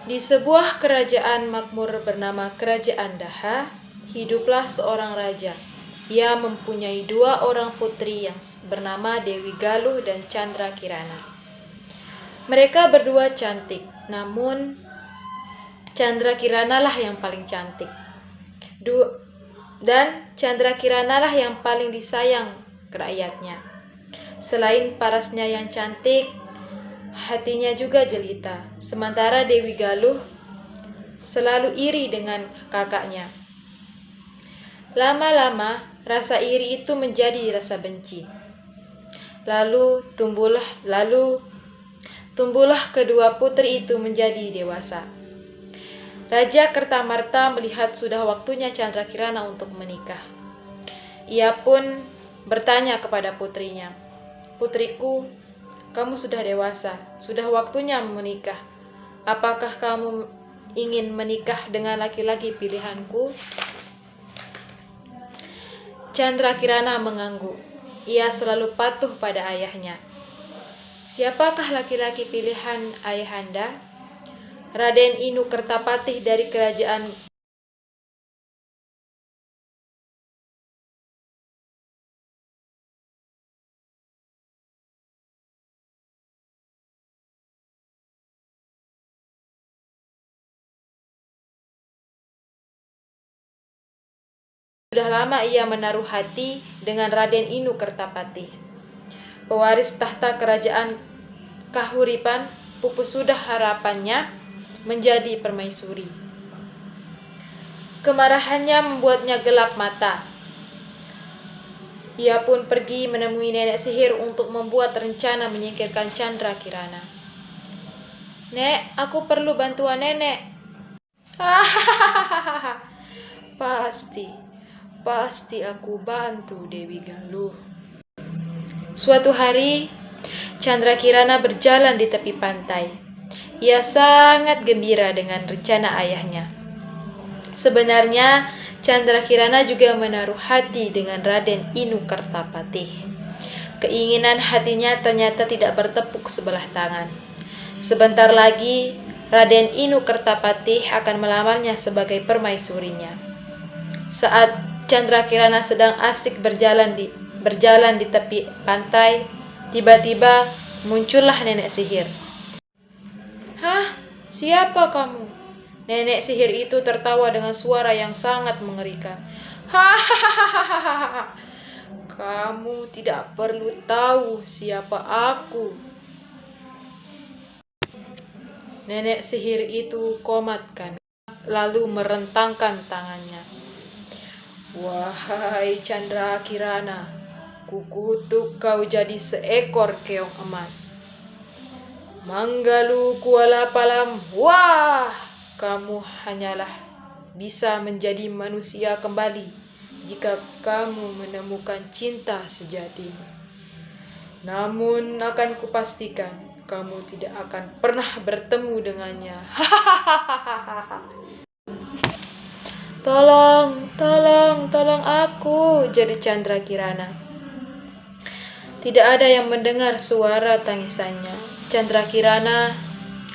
Di sebuah kerajaan makmur bernama Kerajaan Daha, hiduplah seorang raja. Ia mempunyai 2 orang putri yang bernama Dewi Galuh dan Chandra Kirana. Mereka berdua cantik, namun Chandra Kirana lah yang paling cantik. Dan Chandra Kirana lah yang paling disayang rakyatnya. Selain parasnya yang cantik, hatinya juga jelita. Sementara Dewi Galuh selalu iri dengan kakaknya. Lama-lama, rasa iri itu menjadi rasa benci. Lalu tumbuhlah kedua putri itu menjadi dewasa. Raja Kertamarta melihat sudah waktunya Chandra Kirana untuk menikah. Ia pun bertanya kepada putrinya, "Putriku, kamu sudah dewasa, sudah waktunya menikah. Apakah kamu ingin menikah dengan laki-laki pilihanku?" Chandra Kirana mengangguk. Ia selalu patuh pada ayahnya. "Siapakah laki-laki pilihan ayahanda?" "Raden Inu Kertapatih dari kerajaan sudah lama ia menaruh hati dengan Raden Inu Kertapatih, pewaris tahta kerajaan Kahuripan. Pupus sudah harapannya menjadi permaisuri." Kemarahannya membuatnya gelap mata. Ia pun pergi menemui nenek sihir untuk membuat rencana menyingkirkan Chandra Kirana. "Nek, aku perlu bantuan nenek." "Hahaha, pasti aku bantu, Dewi Galuh." Suatu hari, Chandra Kirana berjalan di tepi pantai. Ia sangat gembira dengan rencana ayahnya. Sebenarnya, Chandra Kirana juga menaruh hati dengan Raden Inu Kertapatih. Keinginan hatinya ternyata tidak bertepuk sebelah tangan. Sebentar lagi, Raden Inu Kertapatih akan melamarnya sebagai permaisurinya. Saat Chandra Kirana sedang asik berjalan di tepi pantai, tiba-tiba muncullah nenek sihir. "Hah, siapa kamu?" Nenek sihir itu tertawa dengan suara yang sangat mengerikan. "Hahaha, kamu tidak perlu tahu siapa aku." Nenek sihir itu komatkan, lalu merentangkan tangannya. "Wahai Chandra Kirana, kukutuk kau jadi seekor keong emas. Manggalu kuala palam, wah! Kamu hanyalah bisa menjadi manusia kembali jika kamu menemukan cinta sejatimu. Namun akan kupastikan kamu tidak akan pernah bertemu dengannya." Hahaha. Tolong aku," jadi Chandra Kirana. Tidak ada yang mendengar suara tangisannya. Chandra Kirana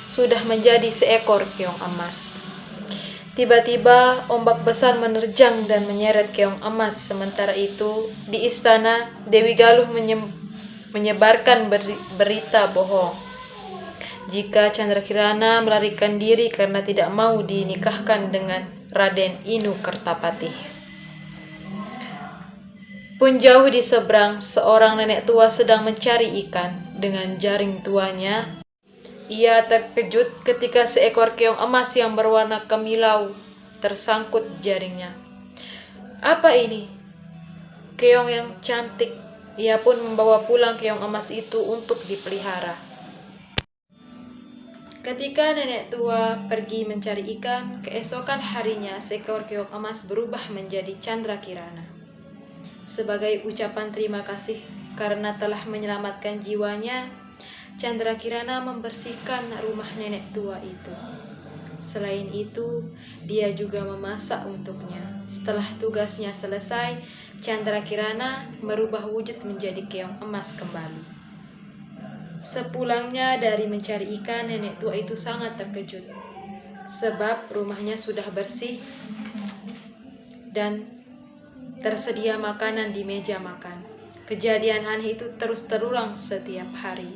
sudah menjadi seekor keong emas. Tiba-tiba ombak besar menerjang dan menyeret keong emas. Sementara itu, di istana, Dewi Galuh menyebarkan berita bohong jika Chandra Kirana melarikan diri karena tidak mau dinikahkan dengan Raden Inu Kertapatih. Pun jauh di seberang, seorang nenek tua sedang mencari ikan dengan jaring tuanya. Ia terkejut ketika seekor keong emas yang berwarna kemilau tersangkut jaringnya. "Apa ini?" "Keong yang cantik." Ia pun membawa pulang keong emas itu untuk dipelihara. Ketika nenek tua pergi mencari ikan, keesokan harinya seekor keong emas berubah menjadi Chandra Kirana. Sebagai ucapan terima kasih karena telah menyelamatkan jiwanya, Chandra Kirana membersihkan rumah nenek tua itu. Selain itu, dia juga memasak untuknya. Setelah tugasnya selesai, Candrakirana merubah wujud menjadi keong emas kembali. Sepulangnya dari mencari ikan, nenek tua itu sangat terkejut. Sebab rumahnya sudah bersih dan tersedia makanan di meja makan. Kejadian aneh itu terus terulang setiap hari.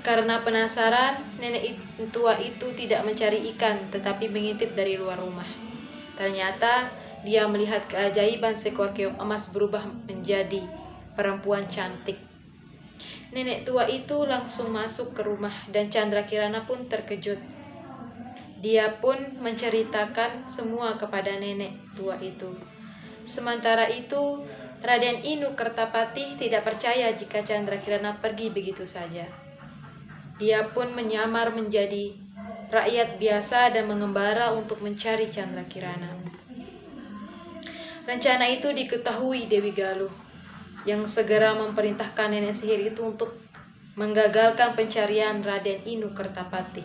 Karena penasaran, nenek tua itu tidak mencari ikan, tetapi mengintip dari luar rumah. Ternyata dia melihat keajaiban seekor keong emas berubah menjadi perempuan cantik. Nenek tua itu langsung masuk ke rumah dan Candrakirana pun terkejut. Dia pun menceritakan semua kepada nenek tua itu. Sementara itu, Raden Inu Kertapati tidak percaya jika Candrakirana pergi begitu saja. Dia pun menyamar menjadi rakyat biasa dan mengembara untuk mencari Candrakirana. Rencana itu diketahui Dewi Galuh, yang segera memerintahkan nenek sihir itu untuk menggagalkan pencarian Raden Inu Kertapati.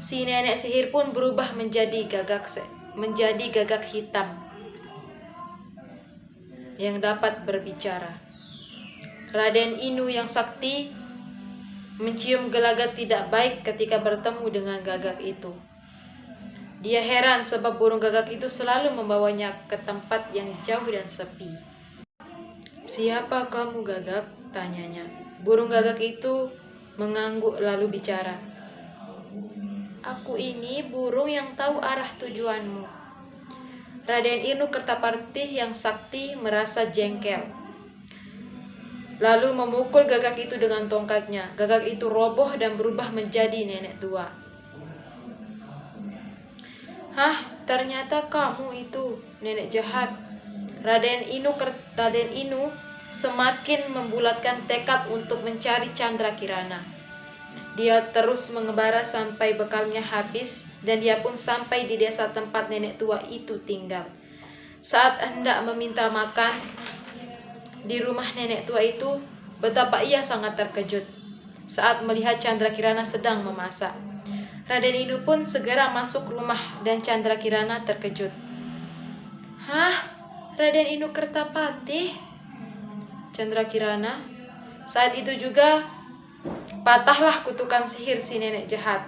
Si nenek sihir pun berubah menjadi gagak hitam yang dapat berbicara. Raden Inu yang sakti mencium gelagat tidak baik ketika bertemu dengan gagak itu. Dia heran sebab burung gagak itu selalu membawanya ke tempat yang jauh dan sepi. "Siapa kamu, Gagak?" tanyanya. Burung gagak itu mengangguk lalu bicara. "Aku ini burung yang tahu arah tujuanmu." Raden Inu Kertapati yang sakti merasa jengkel. Lalu memukul gagak itu dengan tongkatnya. Gagak itu roboh dan berubah menjadi nenek tua. "Hah, ternyata kamu itu, nenek jahat." Raden Inu semakin membulatkan tekad untuk mencari Candrakirana. Dia terus mengembara sampai bekalnya habis dan dia pun sampai di desa tempat nenek tua itu tinggal. Saat hendak meminta makan di rumah nenek tua itu, betapa ia sangat terkejut saat melihat Candrakirana sedang memasak. Raden Inu pun segera masuk rumah dan Candrakirana terkejut. "Hah? Raden Inu Kertapati?" Candrakirana. Saat itu juga patahlah kutukan sihir si nenek jahat.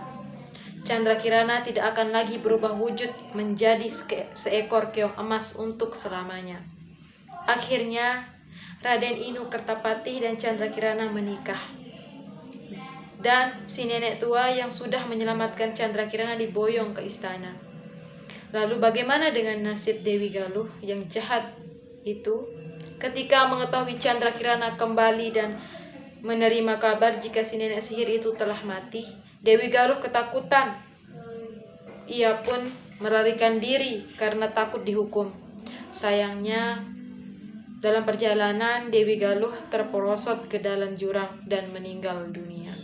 Candrakirana tidak akan lagi berubah wujud menjadi seekor keong emas untuk selamanya. Akhirnya Raden Inu Kertapati dan Candrakirana menikah. Dan si nenek tua yang sudah menyelamatkan Candrakirana diboyong ke istana. Lalu bagaimana dengan nasib Dewi Galuh yang jahat itu? Ketika mengetahui Candrakirana kembali dan menerima kabar jika si nenek sihir itu telah mati, Dewi Galuh ketakutan. Ia pun melarikan diri karena takut dihukum. Sayangnya, dalam perjalanan Dewi Galuh terperosot ke dalam jurang dan meninggal dunia.